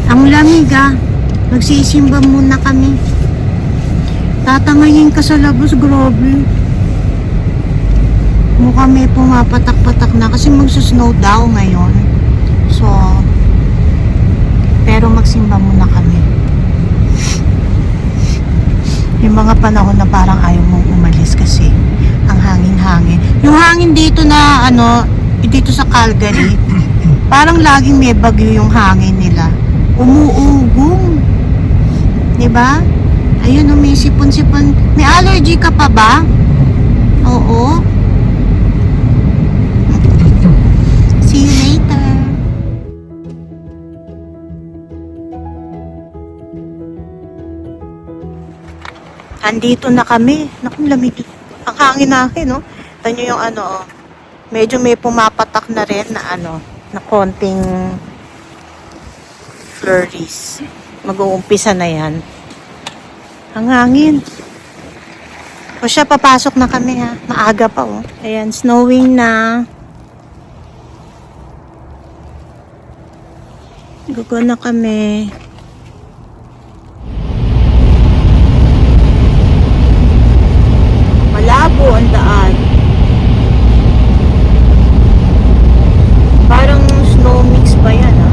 Ang lamig ah. Magsisimba muna kami. Tatangayin ka sa labas, grabe. Mukhang may pumapatak-patak na kasi magsusnow daw ngayon. So, pero magsimba muna kami. Yung mga panahon na parang ayaw mong umalis kasi ang hangin-hangin. Yung hangin dito na dito sa Calgary, parang laging may bagyo yung hangin nila. Umuugong. Diba? Ayun, may sipon-sipon. May allergy ka pa ba? Oo. See you later. Andito na kami. Naku, lamig. Ang hangin natin, no? Ito nyo yung medyo may pumapatak na rin na na konting flurries. Mag-uumpisa na yan. Ang hangin. O siya, papasok na kami ha. Maaga pa oh. Ayan, snowing na. Gugo na kami. Malabo ang daan. Parang snow mix ba yan ha?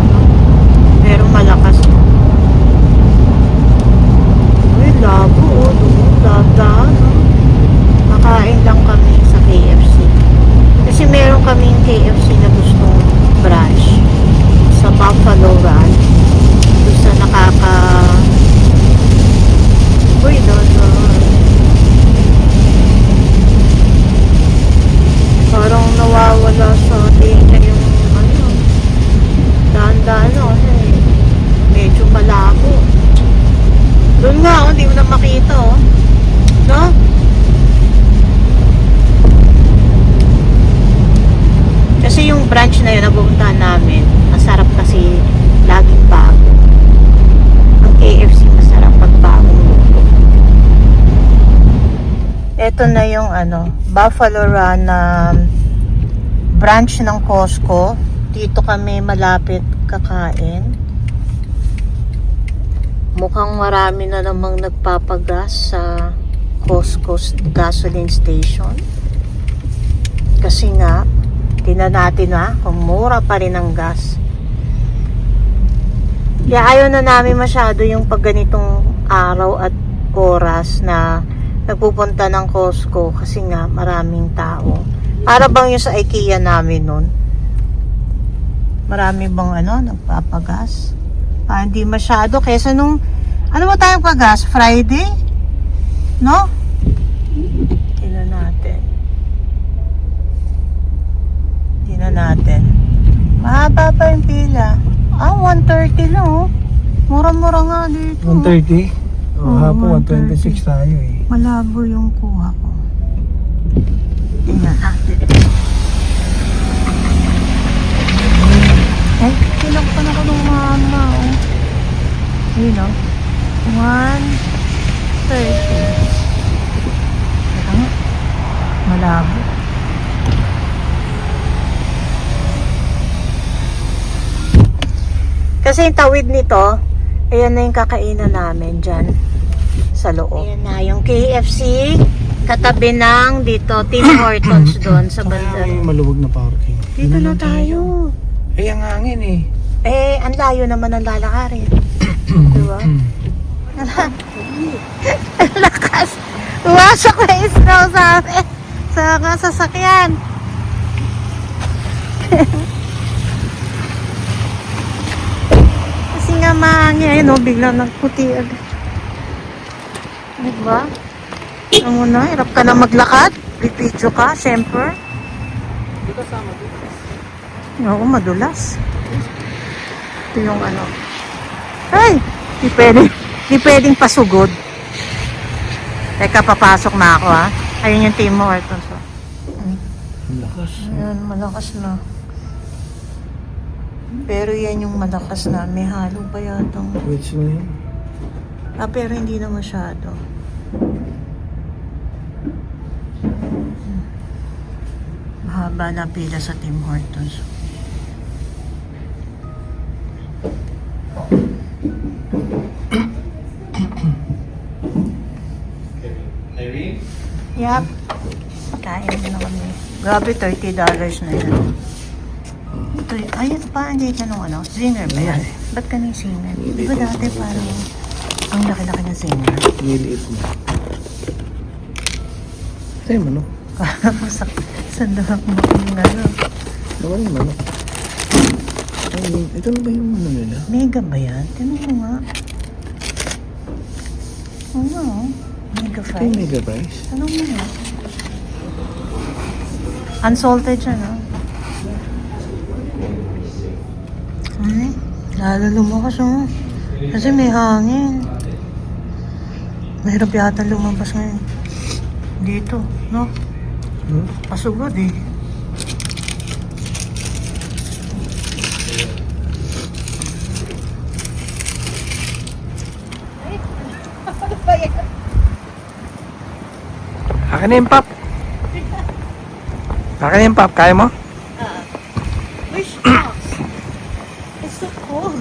Pero malakas. Uy, labo oh. Dada. Nakain lang kami sa KFC. Kasi meron kaming KFC na gustong branch sa Buffalo Run. Doon sa Uy, dada. Parang nawawala sa tingin yung daan-daan kasi medyo malabo. Doon nga, hindi mo na makita oh. No? Kasi yung branch na yun, napupuntahan namin, masarap kasi laging bago. Ang KFC masarap pag bagong luto. Ito na yung Buffalo Run branch ng Costco. Dito kami malapit kakain. Mukhang marami na namang nagpapagas sa Costco gasoline station. Kasi nga, tingnan natin kung mura pa rin ang gas. Kaya ayaw na namin masyado yung pag ganitong araw at oras na nagpupunta ng Costco kasi nga maraming tao. Para bang yung sa IKEA namin nun. Marami bang nagpapagas? Hindi masyado. Kesa nung, ba tayong pagas? Friday? No? Tingnan natin. Mahaba pa yung pila. 130 lang oh. Mura-mura nga dito. 130? Hapon 126 tayo eh. Malabo yung kuha ko. Tingnan natin. Tinakpan ako ng mama oh. Yun oh. 130. Malabo. Kasi yung tawid nito, ayan na yung kakainan namin dyan sa loob. Ayan na yung KFC, katabi ng dito, Tim Hortons doon sa banda. Ay, maluwag na parking. Dito na tayo. Ang hangin eh. Ang layo naman ang lalakarin. Diba? Ang lakas. Uwasok na snow sa amin. Sa sasakyan. Kasi nga mahangin. Ayun biglang nagputi agad. Diba? Hirap ka na maglakad. Bipidyo ka, syempre. Di kasama dito. Oo, madulas. Ito yung Ay! Di pwedeng pasugod. Teka, papasok na ako ha. Ayun yung Tim Hortons. Malakas. Ayan, malakas na. Pero yan yung malakas na. May halo pa yatang. Which na yun? Pero hindi na masyado. Mahaba na pila sa Tim Hortons. Yup. Kain na kami. Grabe, $30 na yan. Ito, ay, ito pa, hindi ka nung ano, zinger ba yan? Ba't ka ng zinger? Di ba dati parang ang laki-laki ng zinger? Niliit mo. Sa'yo manok. Sandahak mo yung ano. Naman yung manok. Ay, ito na ba yung ano nila? Mega ba yan? Tinan mo nga. Oo nga, oh. Mega Ito fry. yung mega price. Tanong mo nga. Unsalted siya, no? Lalo lumakas, oh. Kasi may hangin. Mahirap yata lumabas ngayon. Dito, no? Pasugod, eh. Akin na yung pop. Akin na yung pop. Kaya mo? Wish box. It's so cold.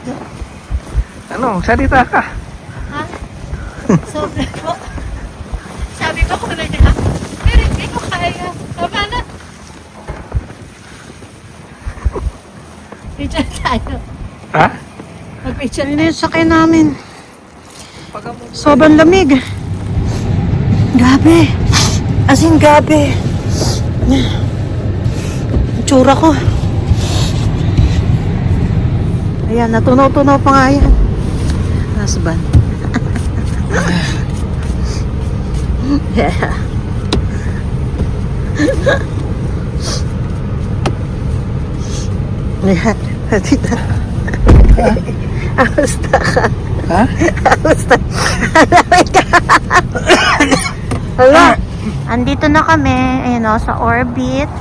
Ano? Salita ka. Ha? Sobrang po. Sabi ko ko na niya, pero hindi ko kaya. Tama na. Picture tayo. Ha? Mag-picture na yung sakay namin. Sobrang lamig. Gabi. As in, gabi. Tsura ko. Ayan, natunaw-tunaw pa nga yan. Husband. Yeah. Ayan, hatita. Amusta ka? Ha? Amusta? Alamig ka. Hala. Andito na kami, ayun o, sa Orbit.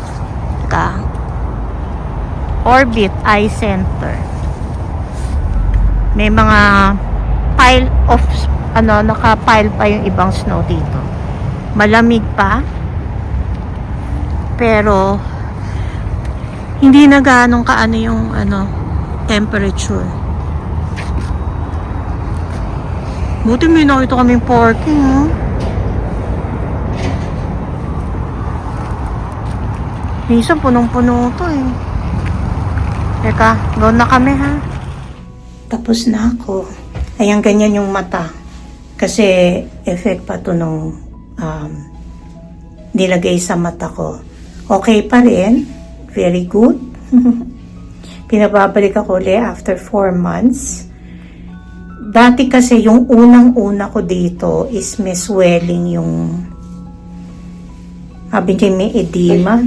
Orbit Eye Center. May mga pile of, naka-pile pa yung ibang snow dito. Malamig pa. Pero, hindi na ganong kaano yung, temperature. Buti may nakita kaming parking, oh. Minsan punong-puno to, eh. Teka, go na kami, ha? Tapos na ako. Ayan, ganyan yung mata. Kasi, effect pa to nung nilagay sa mata ko. Okay pa rin. Very good. Pinababalik ako ulit after 4 months. Dati kasi yung unang-una ko dito is may swelling yung sabi niya may edema.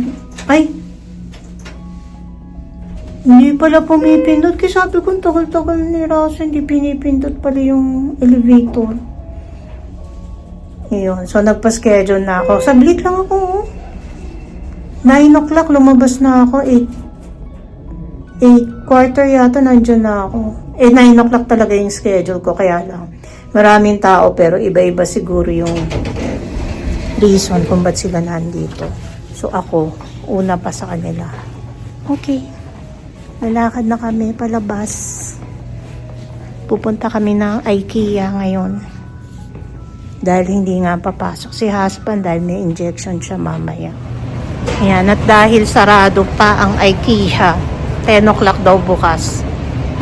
Ay! Hindi pala pumipindot. Kasi sabi ko, tagal-tagal ni Raso, hindi pinipindot pala yung elevator. Ayun. So, nagpa-schedule na ako. Sablit lang ako, oh. 9 o'clock, lumabas na ako. 8 quarter yata, nandyan na ako. 9 o'clock talaga yung schedule ko. Kaya lang, maraming tao, pero iba-iba siguro yung reason kung ba't sila nandito. So, ako, una pa sa kanila. Okay. Lalakad na kami palabas. Pupunta kami ng IKEA ngayon. Dahil hindi nga papasok si husband dahil may injection siya mamaya. Ayan, at dahil sarado pa ang IKEA, 10 o'clock daw bukas.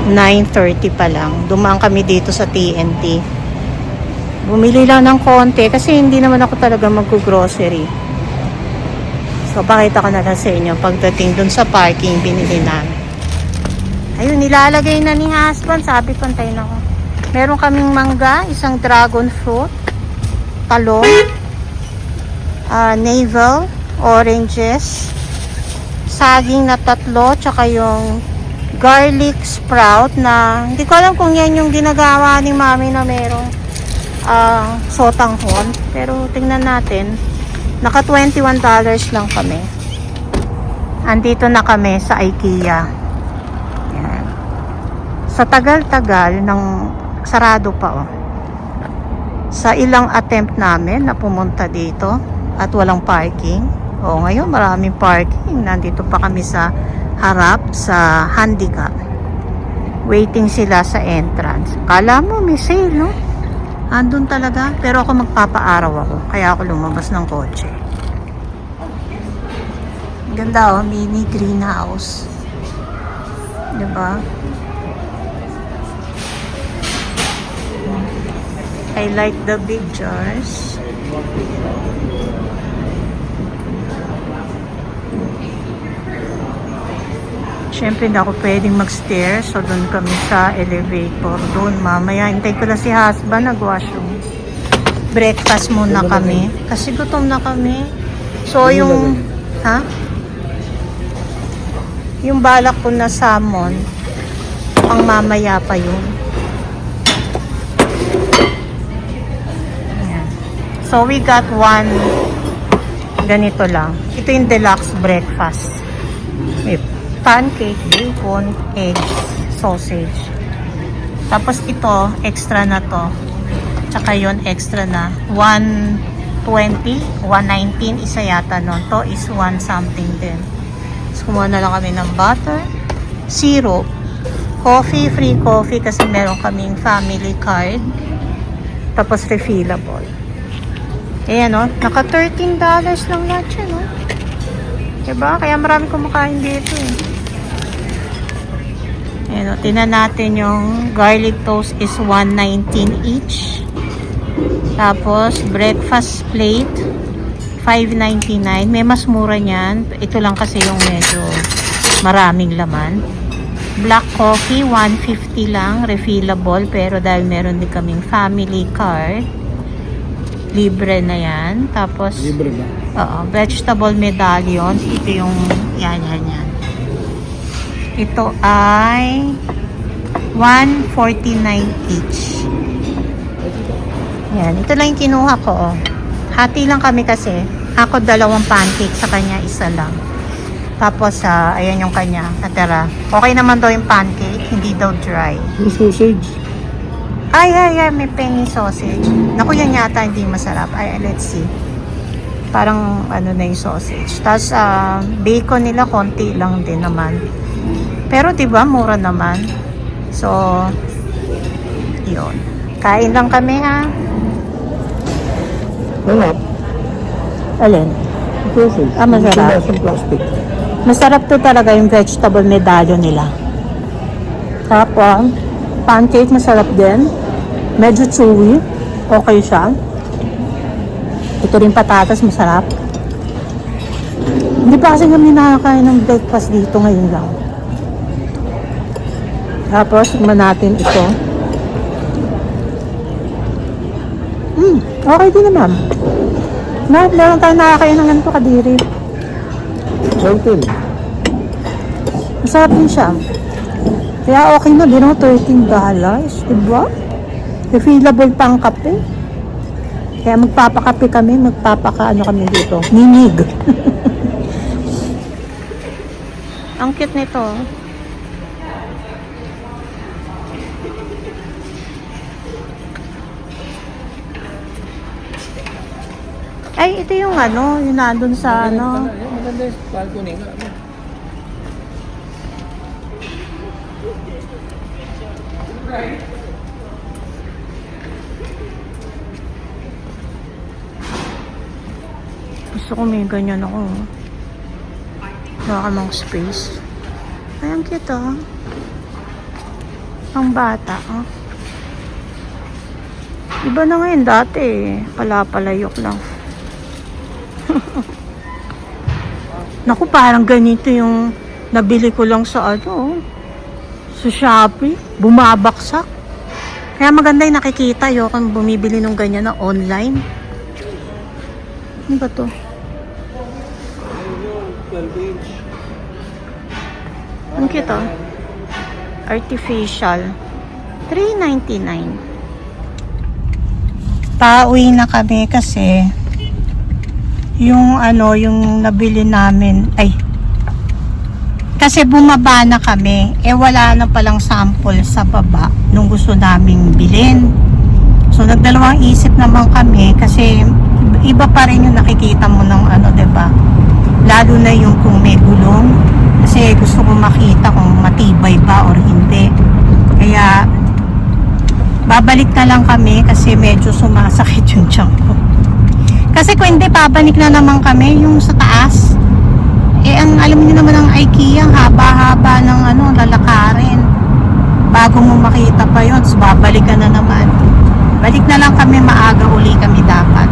9:30 pa lang. Dumaan kami dito sa TNT. Bumili lang ng konti kasi hindi naman ako talaga mag-grocery. So, pakita ko na lang sa inyo pagdating dun sa parking binili namin. Ayun, nilalagay na ni husband. Sabi ko, antayin ako. Meron kaming mangga, isang dragon fruit, talong, navel, oranges, saging na 3, tsaka yung garlic sprout na hindi ko alam kung yan yung ginagawa ni mami na merong sotanghon. Pero tingnan natin. Naka $21 lang kami. Andito na kami sa IKEA. Yan. Sa tagal-tagal ng sarado pa, oh. Sa ilang attempt namin na pumunta dito at walang parking. Oh, ngayon maraming parking. Nandito pa kami sa harap sa handicap. Waiting sila sa entrance. Kala mo may sale, no? Andun talaga. Pero ako magpapaaraw ako. Kaya ako lumabas ng kotse. Ganda oh, mini greenhouse. Diba? I like the big jars. Siyempre, hindi ako pwedeng mag-stairs. So, doon kami sa elevator. Doon, mamaya. Hintay ko lang si husband. Nag-washroom. Breakfast muna kami. Kasi gutom na kami. So, yung... Ha? Yung balak ko na salmon, pang mamaya pa yun. Ayan. So, we got one ganito lang. Ito yung deluxe breakfast. May pancake, bacon, eggs, sausage. Tapos ito, extra na to. Tsaka yun, extra na. 120, 119, isa yata nun. To is 1 something din. So, kumuha na lang kami ng butter, syrup, coffee, free coffee kasi meron kaming family card. Tapos refillable. Ayan o, naka $13 lang lahat yan o. Diba? Kaya marami kumakain dito eh. Ayan o, tinan natin yung garlic toast is $1.19 each. Tapos, breakfast plate, $5.99. May mas mura niyan. Ito lang kasi yung medyo maraming laman. Black coffee, $1.50 lang. Refillable. Pero dahil meron din kaming family card, libre na yan. Tapos, Libre ba? oo, vegetable medallion. Ito yung, yan. Ito ay $1.49 each. Yan. Ito lang yung kinuha ko. Oh. Hati lang kami kasi. Ako 2 pancake, sa kanya 1 lang. Tapos, ayan yung kanya. Natira. Okay naman daw yung pancake. Hindi daw dry. Yung sausage. Ay. May penny sausage. Naku, yan yata hindi masarap. Ay, let's see. Parang ano na yung sausage. Tapos, bacon nila konti lang din naman. Pero, diba, mura naman. So, yun. Kain lang kami, ha? Wala. Alin? Sausage. Masarap. Sa plastic. Masarap to talaga yung vegetable medallion nila. Tapos, pancake masarap din. Medyo chewy. Okay siya. Ito rin patatas, masarap. Hindi pa kasi kami nakakain ng breakfast dito ngayon lang. Tapos, tignan natin ito. Okay din naman. Meron tayo nakakain ng ganito kadiri. Salted. Masarap din siya. Kaya okay na din, $13. Diba? Refillable pang kape. Kaya magpapakape kami, magpapakaano kami dito. Ninig. Ang cute nito. Ay, ito yung ano, yung nandun sa ano. Maganda yung balcony nga. Gusto ko may ganyan ako. Wala ka mang space. Ay, ang cute oh. Ang bata oh. Iba na ngayon dati eh. Palapalayok lang. Naku, parang ganito yung nabili ko lang sa ano, sa Shopee. Bumabaksak. Kaya maganda yung nakikita yo kung bumibili ng ganyan na online. Ano ba to? 12 inch. Ang cute oh. Artificial. $3.99. Pauwi na kami kasi yung ano, yung nabili namin, ay, kasi bumaba na kami, wala na palang sample sa baba nung gusto naming bilhin. So, nagdalawang isip naman kami kasi iba pa rin yung nakikita mo ng ano, diba? Lalo na yung kung may gulong. Kasi gusto ko makita kung matibay ba or hindi. babalik na lang kami kasi medyo sumasakit yung tiyan ko. Kasi kung hindi, babalik na naman kami yung sa taas. Ang alam niyo naman ang IKEA, haba-haba ng lalakarin. Bago mo makita pa yun, so babalik ka na naman. Balik na lang kami, maaga uli kami dapat.